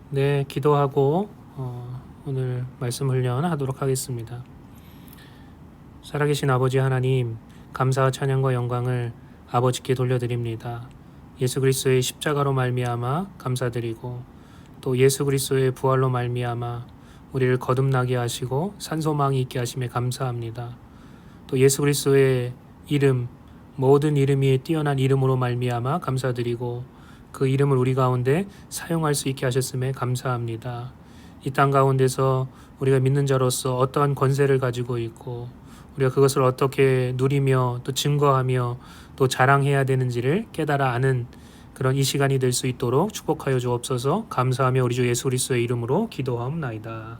네, 기도하고 오늘 말씀 훈련하도록 하겠습니다. 살아계신 아버지 하나님, 감사와 찬양과 영광을 아버지께 돌려드립니다. 예수 그리스도의 십자가로 말미암아 감사드리고 또 예수 그리스도의 부활로 말미암아 우리를 거듭나게 하시고 산소망이 있게 하심에 감사합니다. 또 예수 그리스도의 이름, 모든 이름이 뛰어난 이름으로 말미암아 감사드리고 그 이름을 우리 가운데 사용할 수 있게 하셨음에 감사합니다. 이 땅 가운데서 우리가 믿는 자로서 어떠한 권세를 가지고 있고 우리가 그것을 어떻게 누리며 또 증거하며 또 자랑해야 되는지를 깨달아 아는 그런 이 시간이 될 수 있도록 축복하여 주옵소서. 감사하며 우리 주 예수 그리스도의 이름으로 기도하옵나이다.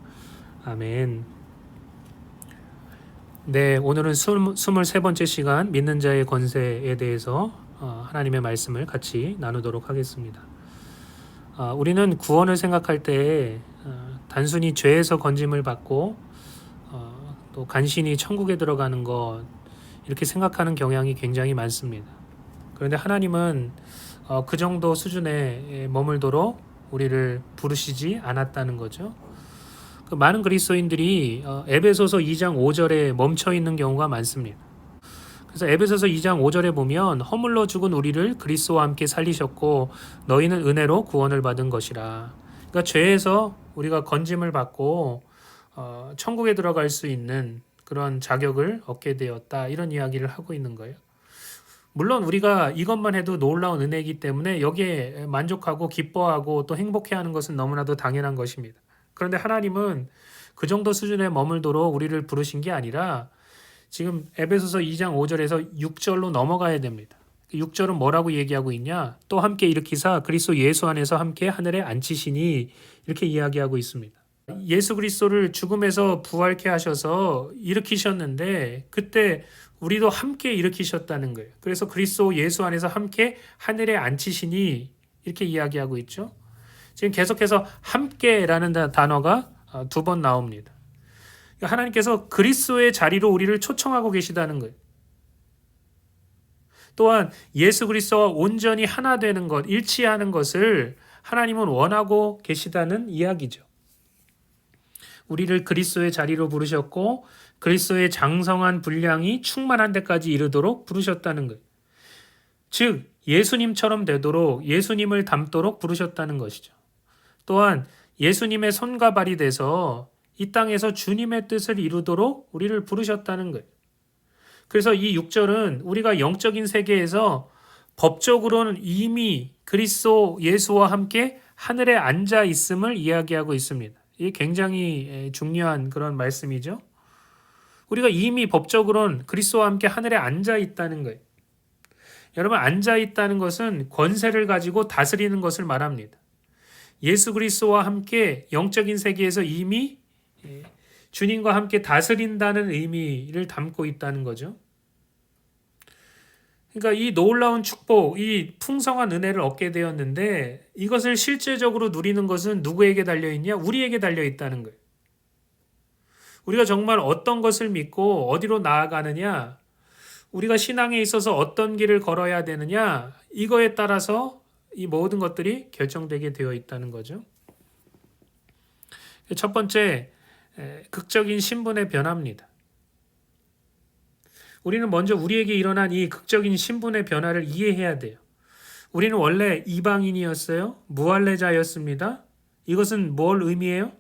아멘. 네, 오늘은 23번째 시간 믿는 자의 권세에 대해서 하나님의 말씀을 같이 나누도록 하겠습니다. 우리는 구원을 생각할 때 단순히 죄에서 건짐을 받고 또 간신히 천국에 들어가는 것 이렇게 생각하는 경향이 굉장히 많습니다. 그런데 하나님은 그 정도 수준에 머물도록 우리를 부르시지 않았다는 거죠. 그 많은 그리스도인들이 에베소서 2장 5절에 멈춰 있는 경우가 많습니다. 그래서 에베소서 2장 5절에 보면 허물로 죽은 우리를 그리스도와 함께 살리셨고 너희는 은혜로 구원을 받은 것이라. 그러니까 죄에서 우리가 건짐을 받고 천국에 들어갈 수 있는 그런 자격을 얻게 되었다. 이런 이야기를 하고 있는 거예요. 물론 우리가 이것만 해도 놀라운 은혜이기 때문에 여기에 만족하고 기뻐하고 또 행복해하는 것은 너무나도 당연한 것입니다. 그런데 하나님은 그 정도 수준에 머물도록 우리를 부르신 게 아니라 지금 에베소서 2장 5절에서 6절로 넘어가야 됩니다. 6절은 뭐라고 얘기하고 있냐? 또 함께 일으키사 그리스도 예수 안에서 함께 하늘에 앉히시니 이렇게 이야기하고 있습니다. 예수 그리스도를 죽음에서 부활케 하셔서 일으키셨는데 그때 우리도 함께 일으키셨다는 거예요. 그래서 그리스도 예수 안에서 함께 하늘에 앉히시니 이렇게 이야기하고 있죠. 지금 계속해서 함께라는 단어가 2번 나옵니다. 하나님께서 그리스도의 자리로 우리를 초청하고 계시다는 거예요. 또한 예수 그리스도와 온전히 하나 되는 것, 일치하는 것을 하나님은 원하고 계시다는 이야기죠. 우리를 그리스도의 자리로 부르셨고 그리스도의 장성한 분량이 충만한 데까지 이르도록 부르셨다는 거예요. 즉 예수님처럼 되도록 예수님을 닮도록 부르셨다는 것이죠. 또한 예수님의 손과 발이 돼서 이 땅에서 주님의 뜻을 이루도록 우리를 부르셨다는 거예요. 그래서 이 6절은 우리가 영적인 세계에서 법적으로는 이미 그리스도 예수와 함께 하늘에 앉아 있음을 이야기하고 있습니다. 이게 굉장히 중요한 그런 말씀이죠. 우리가 이미 법적으로는 그리스도와 함께 하늘에 앉아 있다는 거예요. 여러분, 앉아 있다는 것은 권세를 가지고 다스리는 것을 말합니다. 예수 그리스도와 함께 영적인 세계에서 이미 주님과 함께 다스린다는 의미를 담고 있다는 거죠. 그러니까 이 놀라운 축복, 이 풍성한 은혜를 얻게 되었는데 이것을 실제적으로 누리는 것은 누구에게 달려있냐? 우리에게 달려있다는 거예요. 우리가 정말 어떤 것을 믿고 어디로 나아가느냐? 우리가 신앙에 있어서 어떤 길을 걸어야 되느냐? 이거에 따라서 이 모든 것들이 결정되게 되어 있다는 거죠. 첫 번째, 극적인 신분의 변화입니다. 우리는 먼저 우리에게 일어난 이 극적인 신분의 변화를 이해해야 돼요. 우리는 원래 이방인이었어요. 무할례자였습니다. 이것은 뭘 의미해요?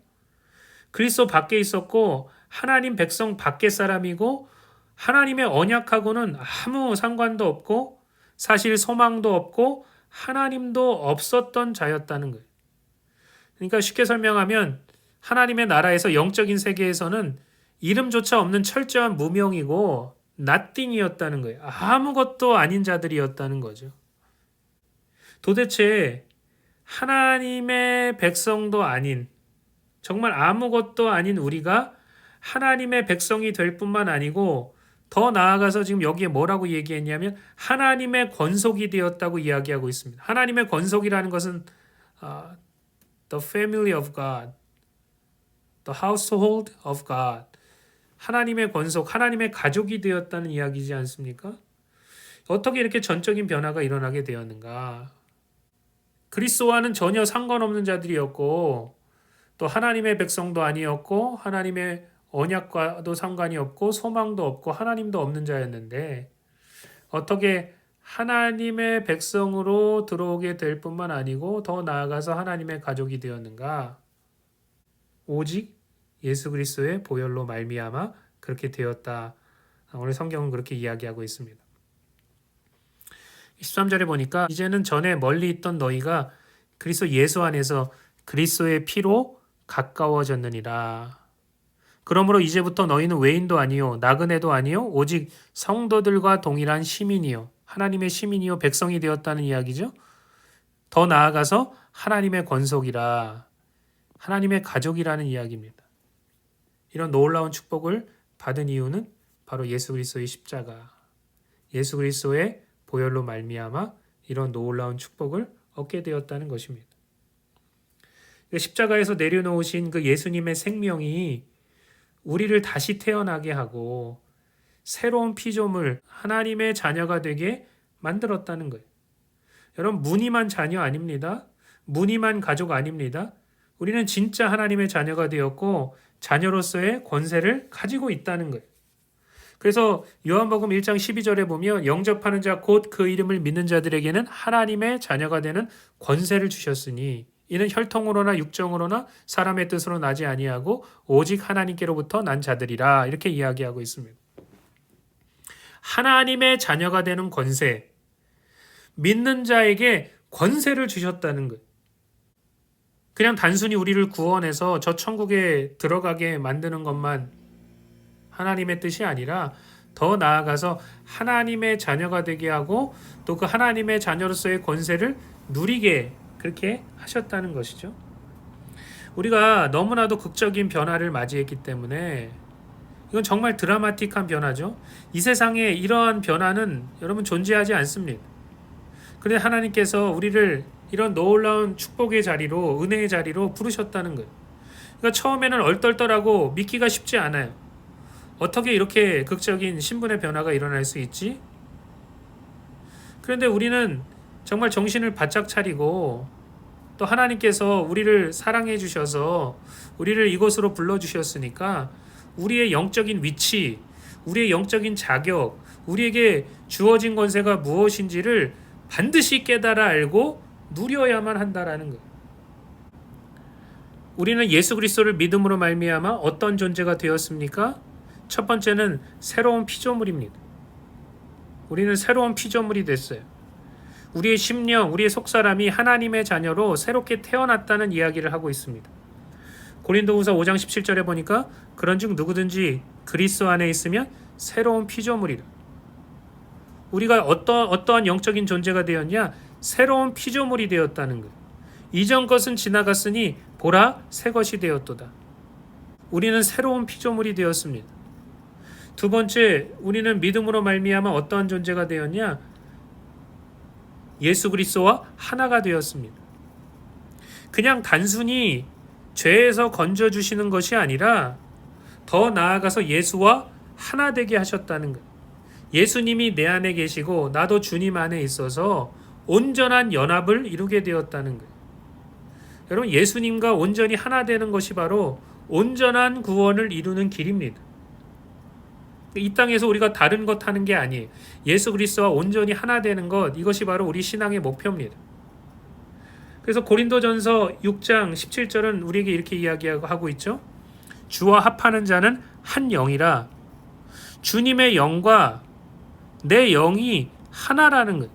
그리스도 밖에 있었고 하나님 백성 밖의 사람이고 하나님의 언약하고는 아무 상관도 없고 사실 소망도 없고 하나님도 없었던 자였다는 거예요. 그러니까 쉽게 설명하면 하나님의 나라에서 영적인 세계에서는 이름조차 없는 철저한 무명이고 nothing이었다는 거예요. 아무것도 아닌 자들이었다는 거죠. 도대체 하나님의 백성도 아닌 정말 아무것도 아닌 우리가 하나님의 백성이 될 뿐만 아니고 더 나아가서 지금 여기에 뭐라고 얘기했냐면 하나님의 권속이 되었다고 이야기하고 있습니다. 하나님의 권속이라는 것은 the family of God, the household of God, 하나님의 권속, 하나님의 가족이 되었다는 이야기지 않습니까? 어떻게 이렇게 전적인 변화가 일어나게 되었는가? 그리스도와는 전혀 상관없는 자들이었고 또 하나님의 백성도 아니었고 하나님의 언약과도 상관이 없고 소망도 없고 하나님도 없는 자였는데 어떻게 하나님의 백성으로 들어오게 될 뿐만 아니고 더 나아가서 하나님의 가족이 되었는가? 오직 예수 그리스도의 보혈로 말미암아 그렇게 되었다. 오늘 성경은 그렇게 이야기하고 있습니다. 13절에 보니까 이제는 전에 멀리 있던 너희가 그리스도 예수 안에서 그리스도의 피로 가까워졌느니라. 그러므로 이제부터 너희는 외인도 아니요 나그네도 아니요 오직 성도들과 동일한 시민이요 하나님의 시민이요 백성이 되었다는 이야기죠. 더 나아가서 하나님의 권속이라 하나님의 가족이라는 이야기입니다. 이런 놀라운 축복을 받은 이유는 바로 예수 그리스도의 십자가, 예수 그리스도의 보혈로 말미암아 이런 놀라운 축복을 얻게 되었다는 것입니다. 십자가에서 내려놓으신 그 예수님의 생명이 우리를 다시 태어나게 하고 새로운 피조물 하나님의 자녀가 되게 만들었다는 거예요. 여러분 무늬만 자녀 아닙니다. 무늬만 가족 아닙니다. 우리는 진짜 하나님의 자녀가 되었고 자녀로서의 권세를 가지고 있다는 거예요. 그래서 요한복음 1장 12절에 보면 영접하는 자 곧 그 이름을 믿는 자들에게는 하나님의 자녀가 되는 권세를 주셨으니 이는 혈통으로나 육정으로나 사람의 뜻으로 나지 아니하고 오직 하나님께로부터 난 자들이라 이렇게 이야기하고 있습니다. 하나님의 자녀가 되는 권세, 믿는 자에게 권세를 주셨다는 것. 그냥 단순히 우리를 구원해서 저 천국에 들어가게 만드는 것만 하나님의 뜻이 아니라 더 나아가서 하나님의 자녀가 되게 하고 또 그 하나님의 자녀로서의 권세를 누리게 그렇게 하셨다는 것이죠. 우리가 너무나도 극적인 변화를 맞이했기 때문에 이건 정말 드라마틱한 변화죠. 이 세상에 이러한 변화는 여러분 존재하지 않습니다. 그런데 하나님께서 우리를 이런 놀라운 축복의 자리로 은혜의 자리로 부르셨다는 거예요. 그러니까 처음에는 얼떨떨하고 믿기가 쉽지 않아요. 어떻게 이렇게 극적인 신분의 변화가 일어날 수 있지? 그런데 우리는 정말 정신을 바짝 차리고 또 하나님께서 우리를 사랑해 주셔서 우리를 이곳으로 불러주셨으니까 우리의 영적인 위치, 우리의 영적인 자격, 우리에게 주어진 권세가 무엇인지를 반드시 깨달아 알고 누려야만 한다라는 거예요. 우리는 예수 그리스도를 믿음으로 말미암아 어떤 존재가 되었습니까? 첫 번째는 새로운 피조물입니다. 우리는 새로운 피조물이 됐어요. 우리의 심령, 우리의 속사람이 하나님의 자녀로 새롭게 태어났다는 이야기를 하고 있습니다. 고린도후서 5장 17절에 보니까 그런즉 누구든지 그리스도 안에 있으면 새로운 피조물이라. 우리가 어떠한 영적인 존재가 되었냐? 새로운 피조물이 되었다는 것. 이전 것은 지나갔으니 보라 새 것이 되었도다. 우리는 새로운 피조물이 되었습니다. 두 번째, 우리는 믿음으로 말미암아 어떠한 존재가 되었냐? 예수 그리스도와 하나가 되었습니다. 그냥 단순히 죄에서 건져주시는 것이 아니라 더 나아가서 예수와 하나 되게 하셨다는 것. 예수님이 내 안에 계시고 나도 주님 안에 있어서 온전한 연합을 이루게 되었다는 것. 여러분 예수님과 온전히 하나 되는 것이 바로 온전한 구원을 이루는 길입니다. 이 땅에서 우리가 다른 것 하는 게 아니에요. 예수 그리스도와 온전히 하나 되는 것, 이것이 바로 우리 신앙의 목표입니다. 그래서 고린도전서 6장 17절은 우리에게 이렇게 이야기하고 있죠. 주와 합하는 자는 한 영이라. 주님의 영과 내 영이 하나라는 것.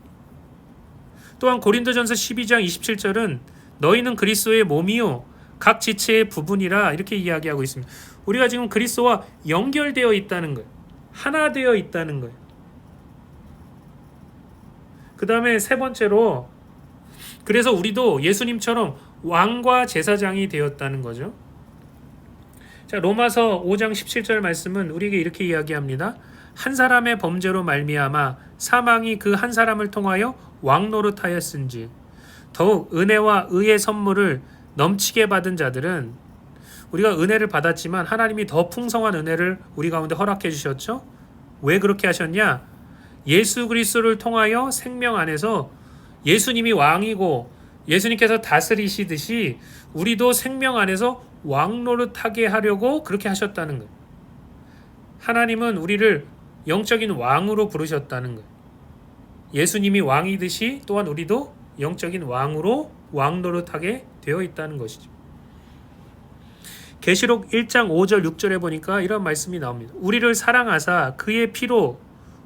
또한 고린도전서 12장 27절은 너희는 그리스도의 몸이요 각 지체의 부분이라 이렇게 이야기하고 있습니다. 우리가 지금 그리스도와 연결되어 있다는 거예요. 하나 되어 있다는 거예요. 그 다음에 세 번째로 그래서 우리도 예수님처럼 왕과 제사장이 되었다는 거죠. 자, 로마서 5장 17절 말씀은 우리에게 이렇게 이야기합니다. 한 사람의 범죄로 말미암아 사망이 그 한 사람을 통하여 왕 노릇하였은지 더욱 은혜와 의의 선물을 넘치게 받은 자들은 우리가 은혜를 받았지만 하나님이 더 풍성한 은혜를 우리 가운데 허락해 주셨죠. 왜 그렇게 하셨냐? 예수 그리스도를 통하여 생명 안에서 예수님이 왕이고 예수님께서 다스리시듯이 우리도 생명 안에서 왕노릇하게 하려고 그렇게 하셨다는 거예요. 하나님은 우리를 영적인 왕으로 부르셨다는 거예요. 예수님이 왕이듯이 또한 우리도 영적인 왕으로 왕노릇하게 되어 있다는 것이죠. 계시록 1장 5절 6절에 보니까 이런 말씀이 나옵니다. 우리를 사랑하사 그의 피로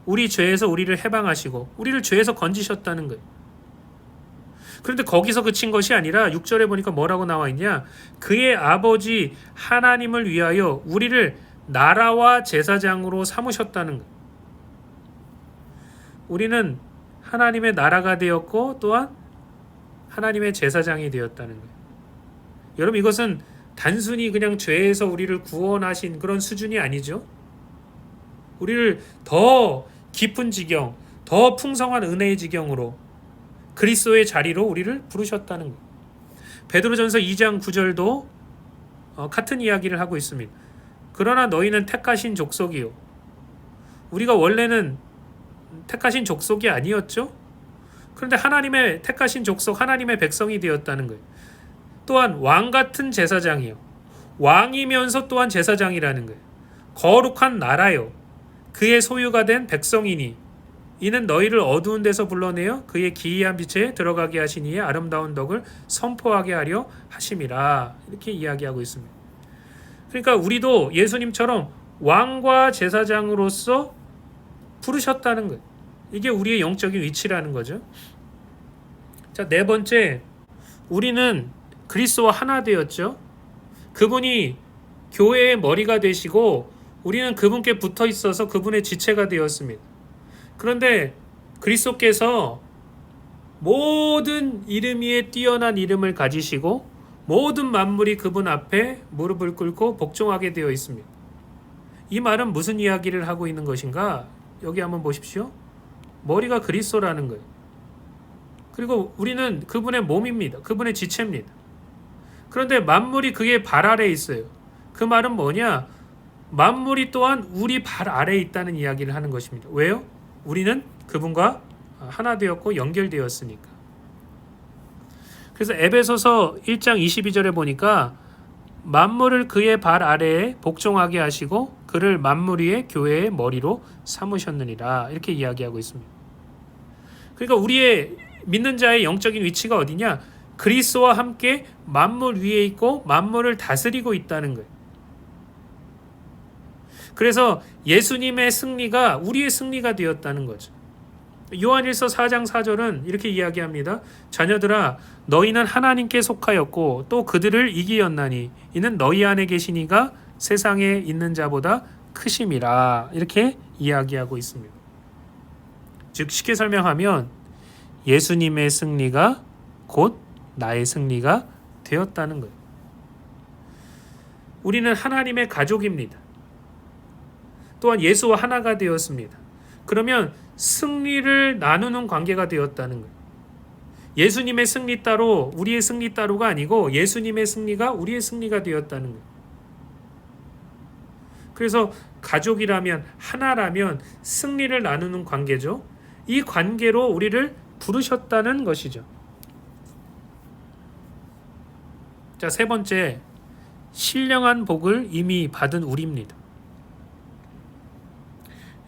우리 죄에서 우리를 해방하시고 우리를 죄에서 건지셨다는 거예요. 그런데 거기서 그친 것이 아니라 6절에 보니까 뭐라고 나와 있냐? 그의 아버지 하나님을 위하여 우리를 나라와 제사장으로 삼으셨다는 거예요. 우리는 하나님의 나라가 되었고 또한 하나님의 제사장이 되었다는 거예요. 여러분, 이것은 단순히 그냥 죄에서 우리를 구원하신 그런 수준이 아니죠. 우리를 더 깊은 지경, 더 풍성한 은혜의 지경으로 그리스도의 자리로 우리를 부르셨다는 거예요. 베드로전서 2장 9절도 같은 이야기를 하고 있습니다. 그러나 너희는 택하신 족속이요. 우리가 원래는 택하신 족속이 아니었죠. 그런데 하나님의 택하신 족속, 하나님의 백성이 되었다는 거예요. 또한 왕 같은 제사장이요. 왕이면서 또한 제사장이라는 거예요. 거룩한 나라요. 그의 소유가 된 백성이니 이는 너희를 어두운 데서 불러내어 그의 기이한 빛에 들어가게 하신 이의 아름다운 덕을 선포하게 하려 하심이라. 이렇게 이야기하고 있습니다. 그러니까 우리도 예수님처럼 왕과 제사장으로서 부르셨다는 거예요. 이게 우리의 영적인 위치라는 거죠. 자, 네 번째, 우리는 그리스도와 하나 되었죠. 그분이 교회의 머리가 되시고 우리는 그분께 붙어 있어서 그분의 지체가 되었습니다. 그런데 그리스도께서 모든 이름 위에 뛰어난 이름을 가지시고 모든 만물이 그분 앞에 무릎을 꿇고 복종하게 되어 있습니다. 이 말은 무슨 이야기를 하고 있는 것인가? 여기 한번 보십시오. 머리가 그리스도라는 거예요. 그리고 우리는 그분의 몸입니다. 그분의 지체입니다. 그런데 만물이 그의 발 아래에 있어요. 그 말은 뭐냐? 만물이 또한 우리 발 아래에 있다는 이야기를 하는 것입니다. 왜요? 우리는 그분과 하나 되었고 연결되었으니까. 그래서 에베소서 1장 22절에 보니까 만물을 그의 발 아래에 복종하게 하시고 그를 만물 위의 교회의 머리로 삼으셨느니라. 이렇게 이야기하고 있습니다. 그러니까 우리의 믿는 자의 영적인 위치가 어디냐? 그리스도와 함께 만물 위에 있고 만물을 다스리고 있다는 거예요. 그래서 예수님의 승리가 우리의 승리가 되었다는 거죠. 요한일서 4장 4절은 이렇게 이야기합니다. 자녀들아, 너희는 하나님께 속하였고 또 그들을 이기었나니 이는 너희 안에 계신 이가 세상에 있는 자보다 크심이라. 이렇게 이야기하고 있습니다. 즉 쉽게 설명하면 예수님의 승리가 곧 나의 승리가 되었다는 거예요. 우리는 하나님의 가족입니다. 또한 예수와 하나가 되었습니다. 그러면 승리를 나누는 관계가 되었다는 거예요. 예수님의 승리 따로 우리의 승리 따로가 아니고 예수님의 승리가 우리의 승리가 되었다는 거예요. 그래서 가족이라면 하나라면 승리를 나누는 관계죠. 이 관계로 우리를 부르셨다는 것이죠. 자, 세 번째, 신령한 복을 이미 받은 우리입니다.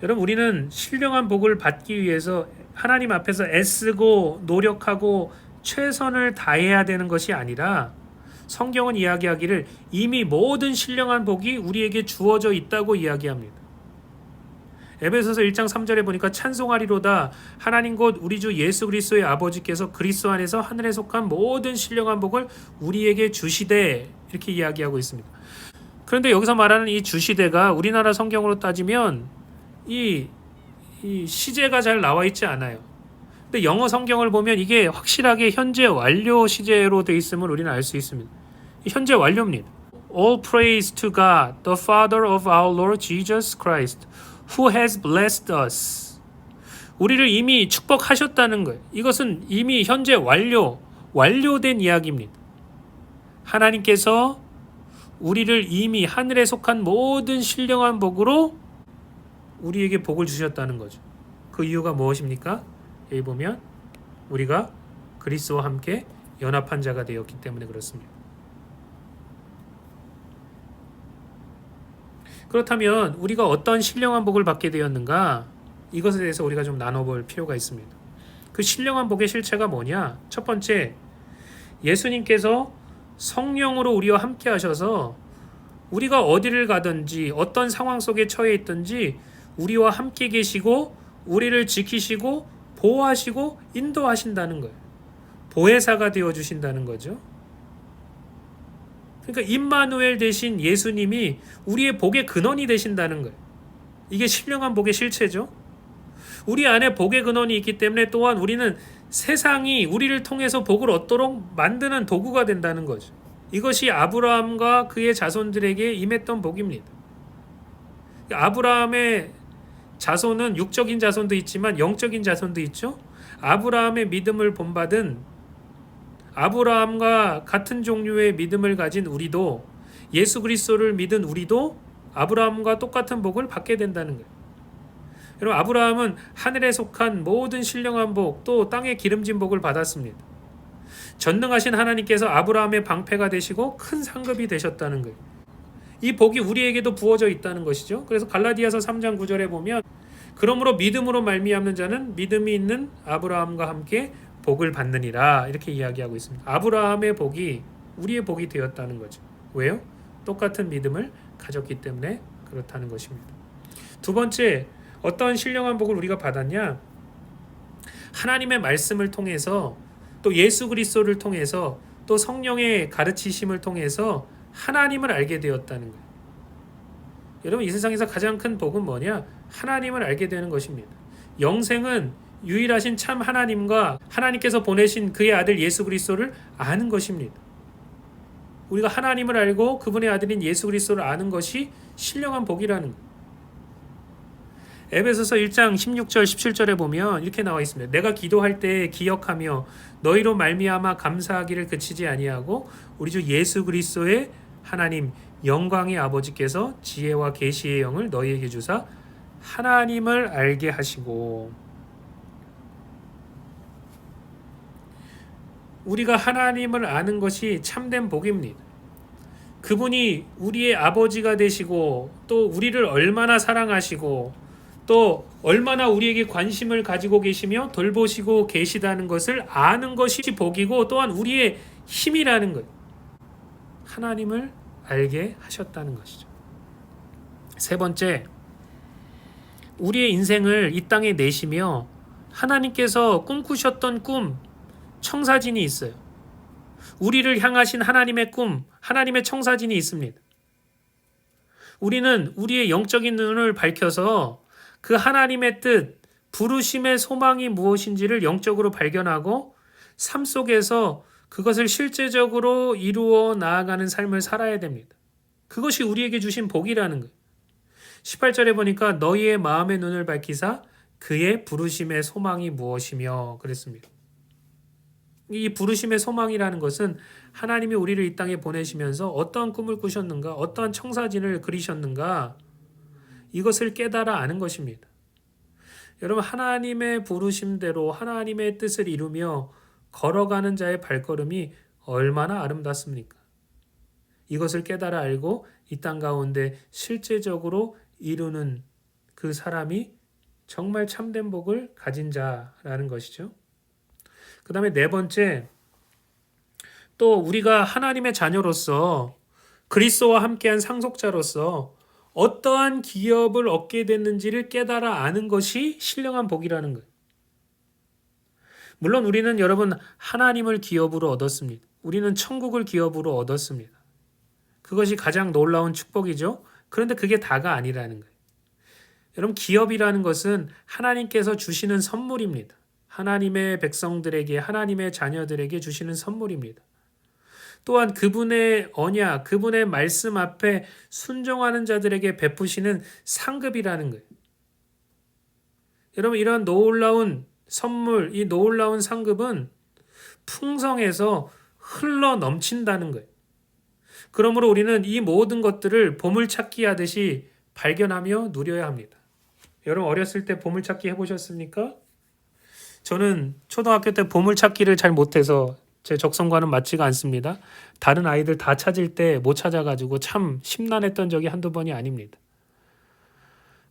여러분, 우리는 신령한 복을 받기 위해서 하나님 앞에서 애쓰고 노력하고 최선을 다해야 되는 것이 아니라 성경은 이야기하기를 이미 모든 신령한 복이 우리에게 주어져 있다고 이야기합니다. 에베소서 1장 3절에 보니까 찬송하리로다 하나님 곧 우리 주 예수 그리스도의 아버지께서 그리스도 안에서 하늘에 속한 모든 신령한 복을 우리에게 주시되. 이렇게 이야기하고 있습니다. 그런데 여기서 말하는 이 주시되가 우리나라 성경으로 따지면 이 시제가 잘 나와 있지 않아요. 근데 영어 성경을 보면 이게 확실하게 현재 완료 시제로 되어 있음을 우리는 알 수 있습니다. 현재 완료입니다. All praise to God, the Father of our Lord Jesus Christ, who has blessed us. 우리를 이미 축복하셨다는 거예요. 이것은 이미 현재 완료된 이야기입니다. 하나님께서 우리를 이미 하늘에 속한 모든 신령한 복으로 우리에게 복을 주셨다는 거죠. 그 이유가 무엇입니까? 여기 보면 우리가 그리스도와 함께 연합한 자가 되었기 때문에 그렇습니다. 그렇다면 우리가 어떤 신령한 복을 받게 되었는가? 이것에 대해서 우리가 좀 나눠볼 필요가 있습니다. 그 신령한 복의 실체가 뭐냐? 첫 번째, 예수님께서 성령으로 우리와 함께 하셔서 우리가 어디를 가든지 어떤 상황 속에 처해 있든지 우리와 함께 계시고 우리를 지키시고 보호하시고 인도하신다는 거예요. 보혜사가 되어 주신다는 거죠. 그러니까 임마누엘 대신 예수님이 우리의 복의 근원이 되신다는 거예요. 이게 신령한 복의 실체죠. 우리 안에 복의 근원이 있기 때문에 또한 우리는 세상이 우리를 통해서 복을 얻도록 만드는 도구가 된다는 거죠. 이것이 아브라함과 그의 자손들에게 임했던 복입니다. 아브라함의 자손은 육적인 자손도 있지만 영적인 자손도 있죠. 아브라함의 믿음을 본받은 아브라함과 같은 종류의 믿음을 가진 우리도 예수 그리스도를 믿은 우리도 아브라함과 똑같은 복을 받게 된다는 거예요. 여러분, 아브라함은 하늘에 속한 모든 신령한 복 또 땅의 기름진 복을 받았습니다. 전능하신 하나님께서 아브라함의 방패가 되시고 큰 상급이 되셨다는 거예요. 이 복이 우리에게도 부어져 있다는 것이죠. 그래서 갈라디아서 3장 9절에 보면 그러므로 믿음으로 말미암는 자는 믿음이 있는 아브라함과 함께 복을 받느니라 이렇게 이야기하고 있습니다. 아브라함의 복이 우리의 복이 되었다는 거죠. 왜요? 똑같은 믿음을 가졌기 때문에 그렇다는 것입니다. 두 번째, 어떤 신령한 복을 우리가 받았냐? 하나님의 말씀을 통해서 또 예수 그리스도를 통해서 또 성령의 가르치심을 통해서 하나님을 알게 되었다는 거예요. 여러분, 이 세상에서 가장 큰 복은 뭐냐? 하나님을 알게 되는 것입니다. 영생은 유일하신 참 하나님과 하나님께서 보내신 그의 아들 예수 그리스도를 아는 것입니다. 우리가 하나님을 알고 그분의 아들인 예수 그리스도를 아는 것이 신령한 복이라는 거예요. 에베소서 1장 16절 17절에 보면 이렇게 나와 있습니다. 내가 기도할 때 기억하며 너희로 말미암아 감사하기를 그치지 아니하고 우리 주 예수 그리스도의 하나님 영광의 아버지께서 지혜와 계시의 영을 너희에게 주사 하나님을 알게 하시고. 우리가 하나님을 아는 것이 참된 복입니다. 그분이 우리의 아버지가 되시고 또 우리를 얼마나 사랑하시고 또 얼마나 우리에게 관심을 가지고 계시며 돌보시고 계시다는 것을 아는 것이 복이고 또한 우리의 힘이라는 것. 하나님을 알게 하셨다는 것이죠. 세 번째, 우리의 인생을 이 땅에 내시며 하나님께서 꿈꾸셨던 꿈, 청사진이 있어요. 우리를 향하신 하나님의 꿈, 하나님의 청사진이 있습니다. 우리는 우리의 영적인 눈을 밝혀서 그 하나님의 뜻, 부르심의 소망이 무엇인지를 영적으로 발견하고 삶 속에서 그것을 실제적으로 이루어 나아가는 삶을 살아야 됩니다. 그것이 우리에게 주신 복이라는 거예요. 18절에 보니까 너희의 마음의 눈을 밝히사 그의 부르심의 소망이 무엇이며 그랬습니다. 이 부르심의 소망이라는 것은 하나님이 우리를 이 땅에 보내시면서 어떠한 꿈을 꾸셨는가, 어떠한 청사진을 그리셨는가, 이것을 깨달아 아는 것입니다. 여러분, 하나님의 부르심대로 하나님의 뜻을 이루며 걸어가는 자의 발걸음이 얼마나 아름답습니까? 이것을 깨달아 알고 이 땅 가운데 실제적으로 이루는 그 사람이 정말 참된 복을 가진 자라는 것이죠. 그 다음에 네 번째, 또 우리가 하나님의 자녀로서 그리스도와 함께한 상속자로서 어떠한 기업을 얻게 됐는지를 깨달아 아는 것이 신령한 복이라는 거예요. 물론 우리는 여러분 하나님을 기업으로 얻었습니다. 우리는 천국을 기업으로 얻었습니다. 그것이 가장 놀라운 축복이죠. 그런데 그게 다가 아니라는 거예요. 여러분, 기업이라는 것은 하나님께서 주시는 선물입니다. 하나님의 백성들에게, 하나님의 자녀들에게 주시는 선물입니다. 또한 그분의 언약, 그분의 말씀 앞에 순종하는 자들에게 베푸시는 상급이라는 거예요. 여러분, 이런 놀라운 선물, 이 놀라운 상급은 풍성해서 흘러 넘친다는 거예요. 그러므로 우리는 이 모든 것들을 보물찾기 하듯이 발견하며 누려야 합니다. 여러분, 어렸을 때 보물찾기 해보셨습니까? 저는 초등학교 때 보물찾기를 잘 못해서 제 적성과는 맞지가 않습니다. 다른 아이들 다 찾을 때 못 찾아가지고 참 심란했던 적이 한두 번이 아닙니다.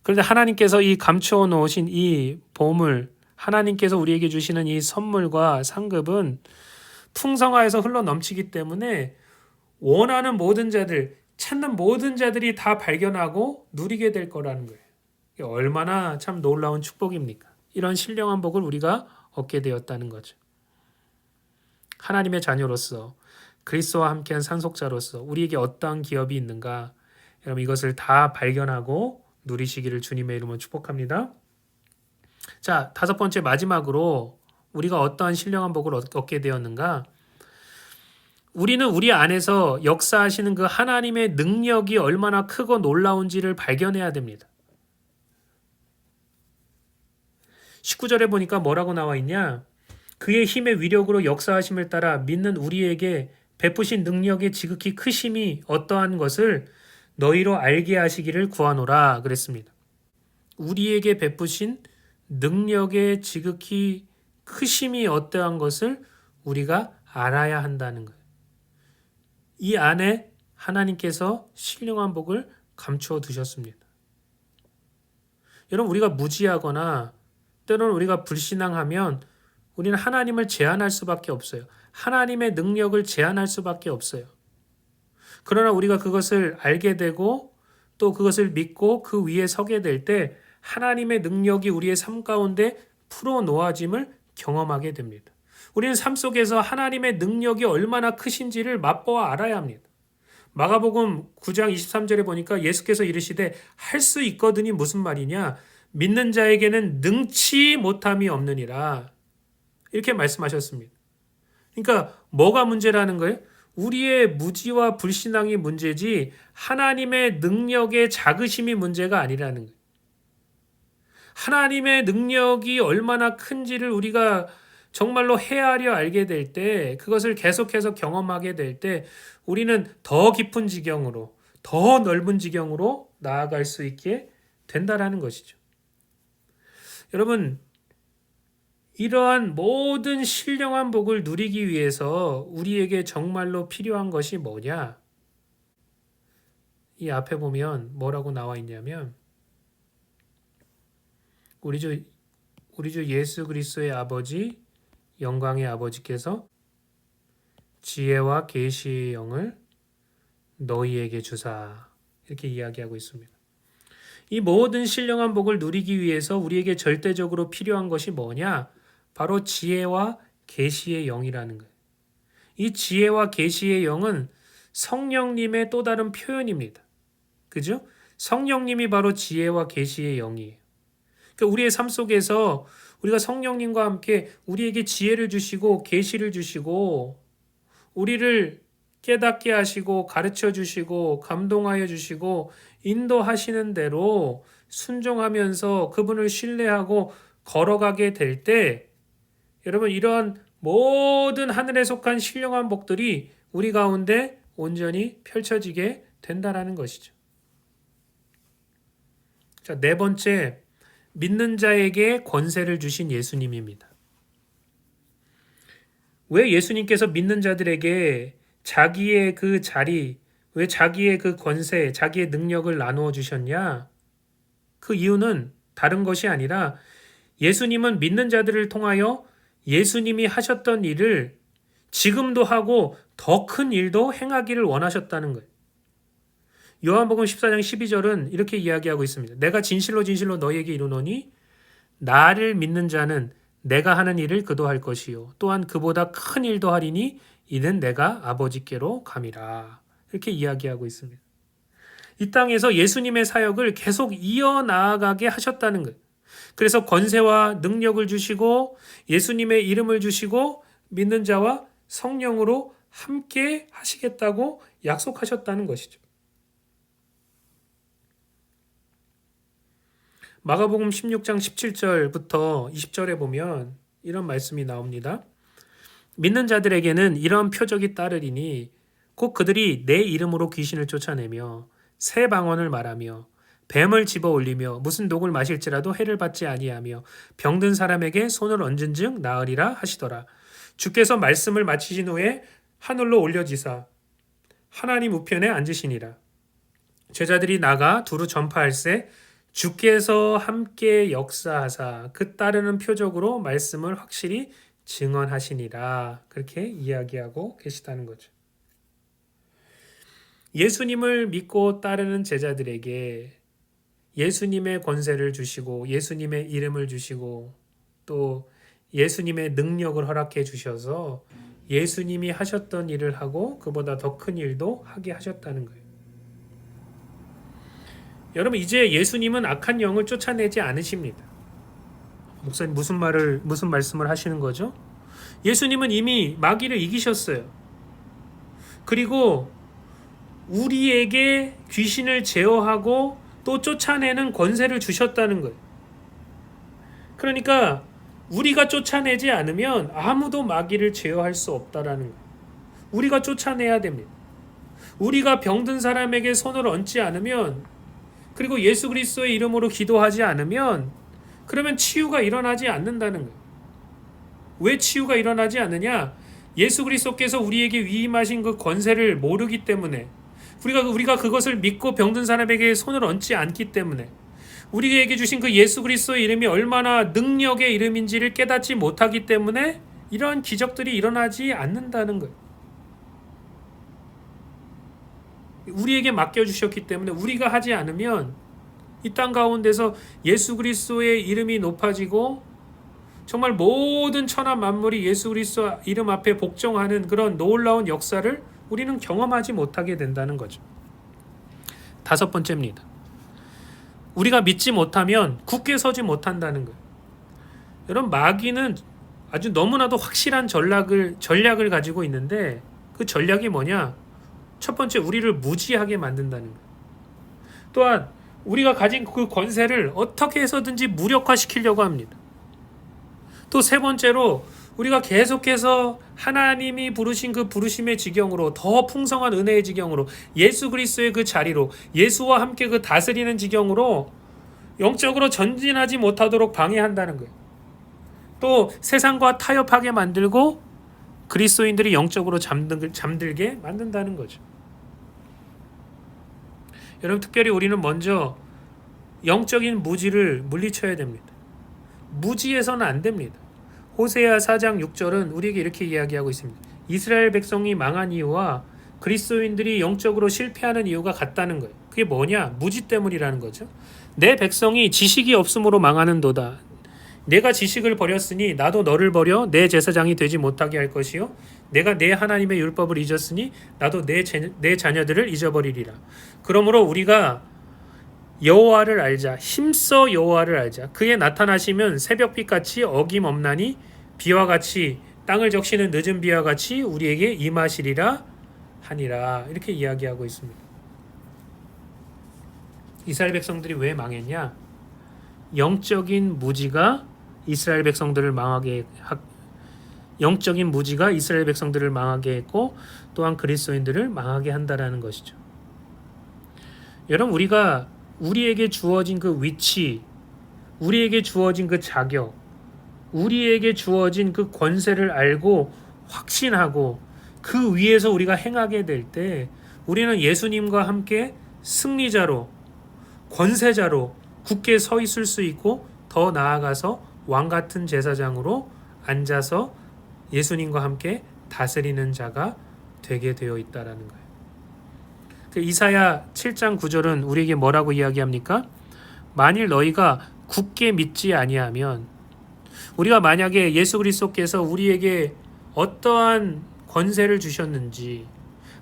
그런데 하나님께서 이 감추어 놓으신 이 보물, 하나님께서 우리에게 주시는 이 선물과 상급은 풍성하여서 흘러 넘치기 때문에 원하는 모든 자들, 찾는 모든 자들이 다 발견하고 누리게 될 거라는 거예요. 이게 얼마나 참 놀라운 축복입니까? 이런 신령한 복을 우리가 얻게 되었다는 거죠. 하나님의 자녀로서 그리스도와 함께한 상속자로서 우리에게 어떠한 기업이 있는가? 여러분 이것을 다 발견하고 누리시기를 주님의 이름으로 축복합니다. 자, 다섯 번째 마지막으로 우리가 어떠한 신령한 복을 얻게 되었는가? 우리는 우리 안에서 역사하시는 그 하나님의 능력이 얼마나 크고 놀라운지를 발견해야 됩니다. 19절에 보니까 뭐라고 나와 있냐? 그의 힘의 위력으로 역사하심을 따라 믿는 우리에게 베푸신 능력의 지극히 크심이 어떠한 것을 너희로 알게 하시기를 구하노라 그랬습니다. 우리에게 베푸신 능력의 지극히 크심이 어떠한 것을 우리가 알아야 한다는 거예요. 이 안에 하나님께서 신령한 복을 감추어 두셨습니다. 여러분 우리가 무지하거나 때로는 우리가 불신앙하면 우리는 하나님을 제한할 수밖에 없어요. 하나님의 능력을 제한할 수밖에 없어요. 그러나 우리가 그것을 알게 되고 또 그것을 믿고 그 위에 서게 될 때 하나님의 능력이 우리의 삶 가운데 풀어놓아짐을 경험하게 됩니다. 우리는 삶 속에서 하나님의 능력이 얼마나 크신지를 맛보아 알아야 합니다. 마가복음 9장 23절에 보니까 예수께서 이르시되 할 수 있거든이 무슨 말이냐? 믿는 자에게는 능치 못함이 없느니라. 이렇게 말씀하셨습니다. 그러니까 뭐가 문제라는 거예요? 우리의 무지와 불신앙이 문제지 하나님의 능력의 작으심이 문제가 아니라는 거예요. 하나님의 능력이 얼마나 큰지를 우리가 정말로 헤아려 알게 될 때, 그것을 계속해서 경험하게 될 때 우리는 더 깊은 지경으로, 더 넓은 지경으로 나아갈 수 있게 된다라는 것이죠. 여러분, 이러한 모든 신령한 복을 누리기 위해서 우리에게 정말로 필요한 것이 뭐냐? 이 앞에 보면 뭐라고 나와 있냐면 우리 주 예수 그리스도의 아버지, 영광의 아버지께서 지혜와 계시의 영을 너희에게 주사 이렇게 이야기하고 있습니다. 이 모든 신령한 복을 누리기 위해서 우리에게 절대적으로 필요한 것이 뭐냐? 바로 지혜와 계시의 영이라는 거예요. 이 지혜와 계시의 영은 성령님의 또 다른 표현입니다. 그죠? 성령님이 바로 지혜와 계시의 영이에요. 그러니까 우리의 삶 속에서 우리가 성령님과 함께 우리에게 지혜를 주시고 계시를 주시고 우리를 깨닫게 하시고 가르쳐 주시고 감동하여 주시고 인도하시는 대로 순종하면서 그분을 신뢰하고 걸어가게 될 때 여러분 이러한 모든 하늘에 속한 신령한 복들이 우리 가운데 온전히 펼쳐지게 된다라는 것이죠. 자, 네 번째, 믿는 자에게 권세를 주신 예수님입니다. 왜 예수님께서 믿는 자들에게 자기의 그 자리, 왜 자기의 그 권세, 자기의 능력을 나누어 주셨냐? 그 이유는 다른 것이 아니라 예수님은 믿는 자들을 통하여 예수님이 하셨던 일을 지금도 하고 더 큰 일도 행하기를 원하셨다는 거예요. 요한복음 14장 12절은 이렇게 이야기하고 있습니다. 내가 진실로 진실로 너희에게 이르노니 나를 믿는 자는 내가 하는 일을 그도 할 것이요 또한 그보다 큰 일도 하리니 이는 내가 아버지께로 감이라. 이렇게 이야기하고 있습니다. 이 땅에서 예수님의 사역을 계속 이어나가게 하셨다는 거예요. 그래서 권세와 능력을 주시고 예수님의 이름을 주시고 믿는 자와 성령으로 함께 하시겠다고 약속하셨다는 것이죠. 마가복음 16장 17절부터 20절에 보면 이런 말씀이 나옵니다. 믿는 자들에게는 이런 표적이 따르리니 곧 그들이 내 이름으로 귀신을 쫓아내며 새 방언을 말하며 뱀을 집어 올리며 무슨 독을 마실지라도 해를 받지 아니하며 병든 사람에게 손을 얹은즉 나으리라 하시더라. 주께서 말씀을 마치신 후에 하늘로 올려지사 하나님 우편에 앉으시니라. 제자들이 나가 두루 전파할세 주께서 함께 역사하사 그 따르는 표적으로 말씀을 확실히 증언하시니라. 그렇게 이야기하고 계시다는 거죠. 예수님을 믿고 따르는 제자들에게 예수님의 권세를 주시고 예수님의 이름을 주시고 또 예수님의 능력을 허락해 주셔서 예수님이 하셨던 일을 하고 그보다 더 큰 일도 하게 하셨다는 거예요. 여러분, 이제 예수님은 악한 영을 쫓아내지 않으십니다. 목사님 무슨 말씀을 하시는 거죠? 예수님은 이미 마귀를 이기셨어요. 그리고 우리에게 귀신을 제어하고 또 쫓아내는 권세를 주셨다는 거예요. 그러니까 우리가 쫓아내지 않으면 아무도 마귀를 제어할 수 없다라는 거예요. 우리가 쫓아내야 됩니다. 우리가 병든 사람에게 손을 얹지 않으면, 그리고 예수 그리스도의 이름으로 기도하지 않으면, 그러면 치유가 일어나지 않는다는 거예요. 왜 치유가 일어나지 않느냐? 예수 그리스도께서 우리에게 위임하신 그 권세를 모르기 때문에, 우리가 그것을 믿고 병든 사람에게 손을 얹지 않기 때문에, 우리에게 주신 그 예수 그리스도의 이름이 얼마나 능력의 이름인지를 깨닫지 못하기 때문에 이러한 기적들이 일어나지 않는다는 거예요. 우리에게 맡겨주셨기 때문에 우리가 하지 않으면 이 땅 가운데서 예수 그리스도의 이름이 높아지고 정말 모든 천하 만물이 예수 그리스도 이름 앞에 복종하는 그런 놀라운 역사를 우리는 경험하지 못하게 된다는 거죠. 5번째입니다. 우리가 믿지 못하면 굳게 서지 못한다는 거예요. 여러분, 마귀는 아주 너무나도 확실한 전략을 가지고 있는데 그 전략이 뭐냐? 첫 번째, 우리를 무지하게 만든다는 거예요. 또한 우리가 가진 그 권세를 어떻게 해서든지 무력화시키려고 합니다. 또 세 번째로, 우리가 계속해서 하나님이 부르신 그 부르심의 지경으로, 더 풍성한 은혜의 지경으로, 예수 그리스도의 그 자리로, 예수와 함께 그 다스리는 지경으로 영적으로 전진하지 못하도록 방해한다는 거예요. 또 세상과 타협하게 만들고 그리스도인들이 영적으로 잠들게 만든다는 거죠. 여러분, 특별히 우리는 먼저 영적인 무지를 물리쳐야 됩니다. 무지해서는 안 됩니다. 호세아 4장 6절은 우리에게 이렇게 이야기하고 있습니다. 이스라엘 백성이 망한 이유와 그리스도인들이 영적으로 실패하는 이유가 같다는 거예요. 그게 뭐냐? 무지 때문이라는 거죠. 내 백성이 지식이 없음으로 망하는도다. 내가 지식을 버렸으니 나도 너를 버려 내 제사장이 되지 못하게 할 것이요, 내가 내 하나님의 율법을 잊었으니 나도 내 자녀들을 잊어버리리라. 그러므로 우리가 여호와를 알자, 힘써 여호와를 알자. 그의 나타나시면 새벽빛같이 어김없나니 비와 같이 땅을 적시는 늦은 비와 같이 우리에게 임하시리라 하니라. 이렇게 이야기하고 있습니다. 이스라엘 백성들이 왜 망했냐? 영적인 무지가 이스라엘 백성들을 망하게 했고 또한 그리스도인들을 망하게 한다라는 것이죠. 여러분, 우리에게 주어진 그 위치, 우리에게 주어진 그 자격, 우리에게 주어진 그 권세를 알고 확신하고 그 위에서 우리가 행하게 될 때 우리는 예수님과 함께 승리자로, 권세자로 굳게 서 있을 수 있고, 더 나아가서 왕같은 제사장으로 앉아서 예수님과 함께 다스리는 자가 되게 되어 있다라는 거예요. 이사야 7장 9절은 우리에게 뭐라고 이야기합니까? 만일 너희가 굳게 믿지 아니하면, 우리가 만약에 예수 그리스도께서 우리에게 어떠한 권세를 주셨는지,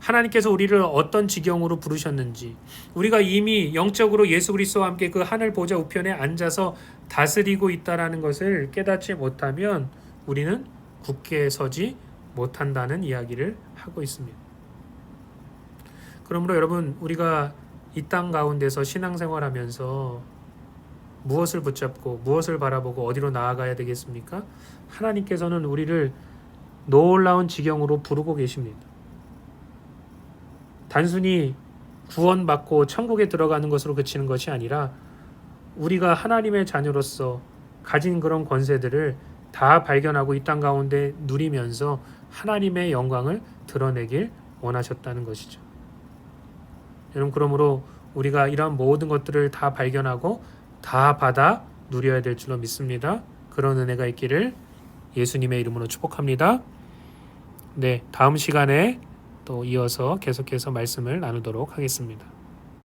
하나님께서 우리를 어떤 지경으로 부르셨는지, 우리가 이미 영적으로 예수 그리스도와 함께 그 하늘 보좌 우편에 앉아서 다스리고 있다라는 것을 깨닫지 못하면 우리는 굳게 서지 못한다는 이야기를 하고 있습니다. 그러므로 여러분, 우리가 이 땅 가운데서 신앙생활하면서 무엇을 붙잡고 무엇을 바라보고 어디로 나아가야 되겠습니까? 하나님께서는 우리를 놀라운 지경으로 부르고 계십니다. 단순히 구원받고 천국에 들어가는 것으로 그치는 것이 아니라 우리가 하나님의 자녀로서 가진 그런 권세들을 다 발견하고 이 땅 가운데 누리면서 하나님의 영광을 드러내길 원하셨다는 것이죠. 여러분, 그러므로 우리가 이러한 모든 것들을 다 발견하고 다 받아 누려야 될 줄로 믿습니다. 그런 은혜가 있기를 예수님의 이름으로 축복합니다. 네, 다음 시간에 또 이어서 계속해서 말씀을 나누도록 하겠습니다.